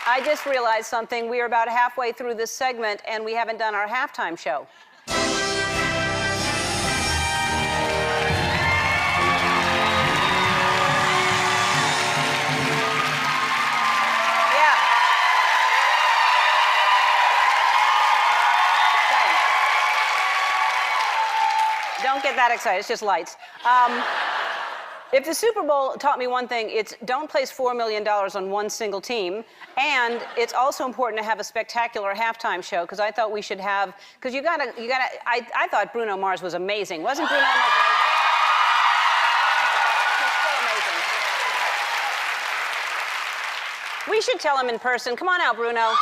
I just realized something. We are about halfway through this segment, and we haven't done our halftime show. Yeah. Don't get that excited. It's just lights. If the Super Bowl taught me one thing, it's don't place $4 million on one single team. And it's also important to have a spectacular halftime show, because I thought we should have, because I thought Bruno Mars was amazing. Wasn't Bruno Mars amazing? He's so amazing. We should tell him in person. Come on out, Bruno.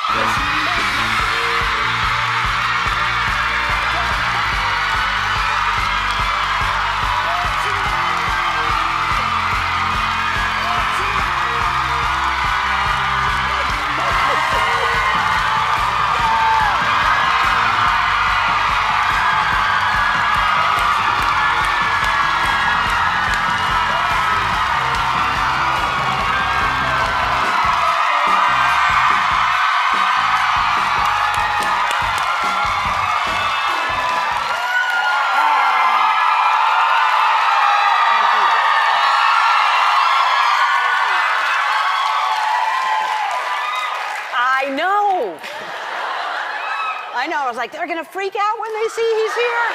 I know. I was like, they're going to freak out when they see he's here.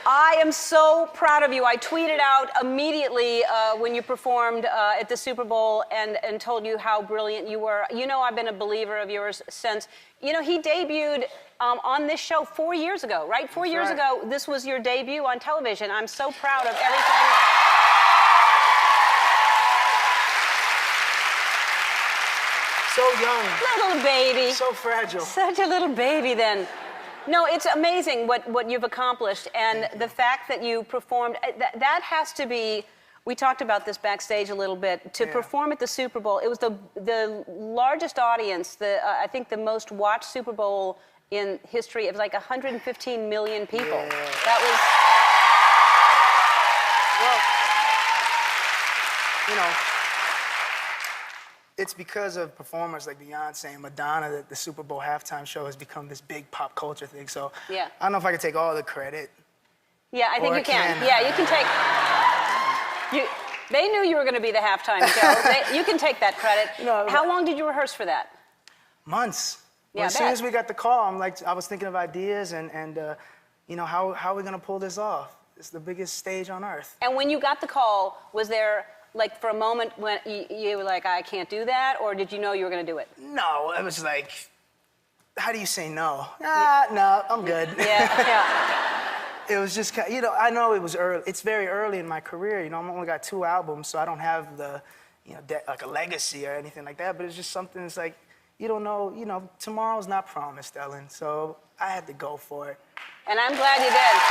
I am so proud of you. I tweeted out immediately when you performed at the Super Bowl and told you how brilliant you were. You know, I've been a believer of yours since. You know, he debuted on this show 4 years ago, right? 4 years ago, this was your debut on television. I'm so proud of everything. So young. Little baby. So fragile. Such a little baby then. No, it's amazing what you've accomplished, and the fact that you performed, that has to be, we talked about this backstage a little bit, to perform at the Super Bowl. It was the largest audience, I think the most watched Super Bowl in history. It was like 115 million people. Yeah. That was, well, you know, it's because of performers like Beyonce and Madonna that the Super Bowl halftime show has become this big pop culture thing. So yeah. I don't know if I can take all the credit. Yeah, I think you can. Yeah, you can take. They knew you were going to be the halftime show. You can take that credit. No, how long did you rehearse for that? Months. Yeah, as soon as we got the call, I was thinking of ideas and you know, how are we going to pull this off? It's the biggest stage on earth. And when you got the call, was there, like, for a moment when you were like, I can't do that, or did you know you were going to do it? No, it was like, how do you say no? No, I'm good. Yeah. It was just, you know, I know it was early. It's very early in my career. You know, I've only got 2 albums, so I don't have the, you know, like a legacy or anything like that. But it's just something that's like, you don't know, you know, tomorrow's not promised, Ellen. So I had to go for it. And I'm glad you did.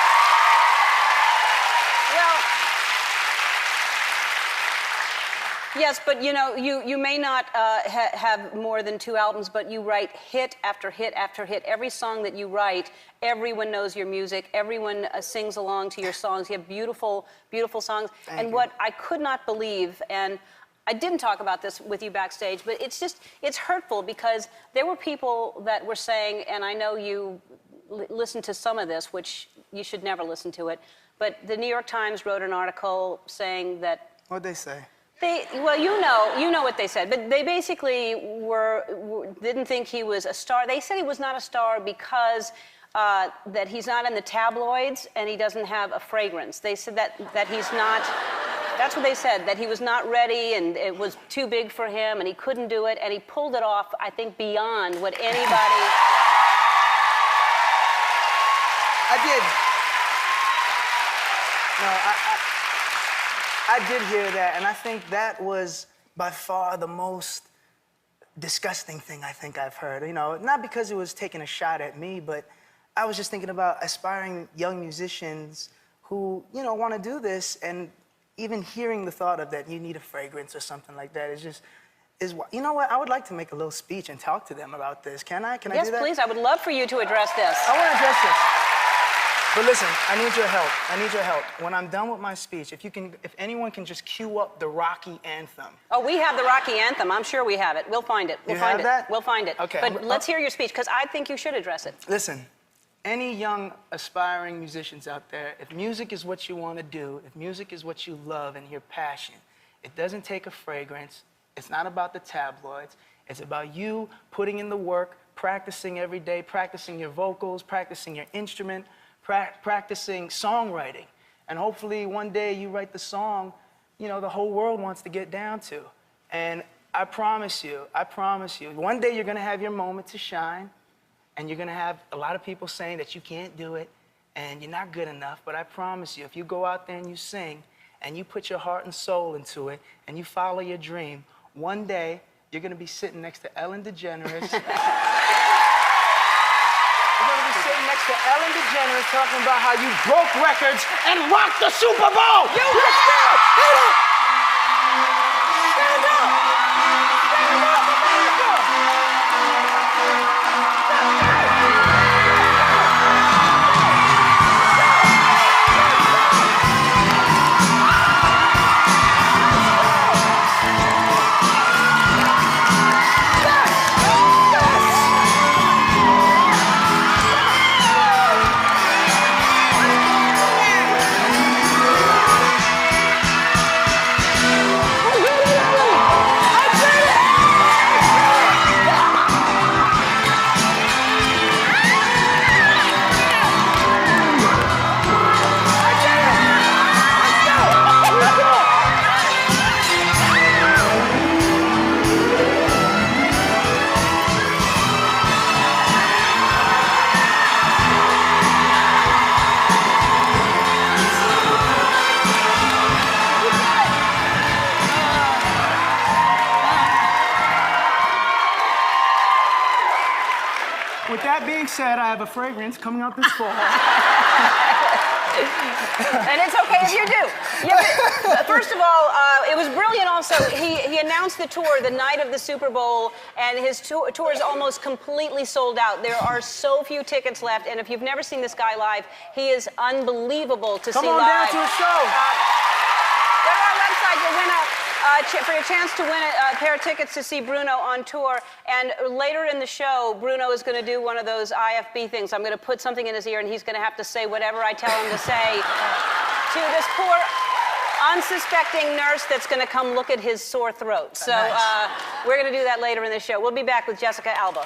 Well, yes, but you know, you may not have more than 2 albums, but you write hit after hit after hit. Every song that you write, everyone knows your music. Everyone sings along to your songs. You have beautiful, beautiful songs. Thank you. What I could not believe, and I didn't talk about this with you backstage, but it's hurtful because there were people that were saying, and I know you listened to some of this, which you should never listen to it, but the New York Times wrote an article saying that... What'd they say? Well, you know what they said, but they basically didn't think he was a star. They said he was not a star because that he's not in the tabloids and he doesn't have a fragrance. They said that he's not, that's what they said, that he was not ready and it was too big for him and he couldn't do it, and he pulled it off, I think, beyond what anybody... I did. No, I did hear that, and I think that was by far the most disgusting thing I think I've heard. You know, not because it was taking a shot at me, but I was just thinking about aspiring young musicians who, you know, want to do this, and even hearing the thought of that, you need a fragrance or something like that, you know what? I would like to make a little speech and talk to them about this. Can I? Can I do that? Yes, please. I would love for you to address this. I want to address this. But listen, I need your help. I need your help. When I'm done with my speech, if anyone can just cue up the Rocky anthem. Oh, we have the Rocky anthem. I'm sure we have it. We'll find it. We'll find it. That? We'll find it. Okay. But let's hear your speech, because I think you should address it. Listen, any young aspiring musicians out there, if music is what you want to do, if music is what you love and your passion, it doesn't take a fragrance. It's not about the tabloids. It's about you putting in the work, practicing every day, practicing your vocals, practicing your instrument, practicing songwriting. And hopefully one day you write the song, you know, the whole world wants to get down to. And I promise you, one day you're gonna have your moment to shine, and you're gonna have a lot of people saying that you can't do it, and you're not good enough, but I promise you, if you go out there and you sing, and you put your heart and soul into it, and you follow your dream, one day you're gonna be sitting next to Ellen DeGeneres. You're gonna be sitting next to Ellen DeGeneres talking about how you broke records and rocked the Super Bowl! You let's go! Stand up! With that being said, I have a fragrance coming out this fall. And it's okay if you do. First of all, it was brilliant also. He announced the tour the night of the Super Bowl, and his tour is almost completely sold out. There are so few tickets left, and if you've never seen this guy live, he is unbelievable to see live. Come on down to a show. Go to our website to win for your chance to win a pair of tickets to see Bruno on tour. And later in the show, Bruno is going to do one of those IFB things. I'm going to put something in his ear, and he's going to have to say whatever I tell him to say to this poor, unsuspecting nurse that's going to come look at his sore throat. So we're going to do that later in the show. We'll be back with Jessica Alba.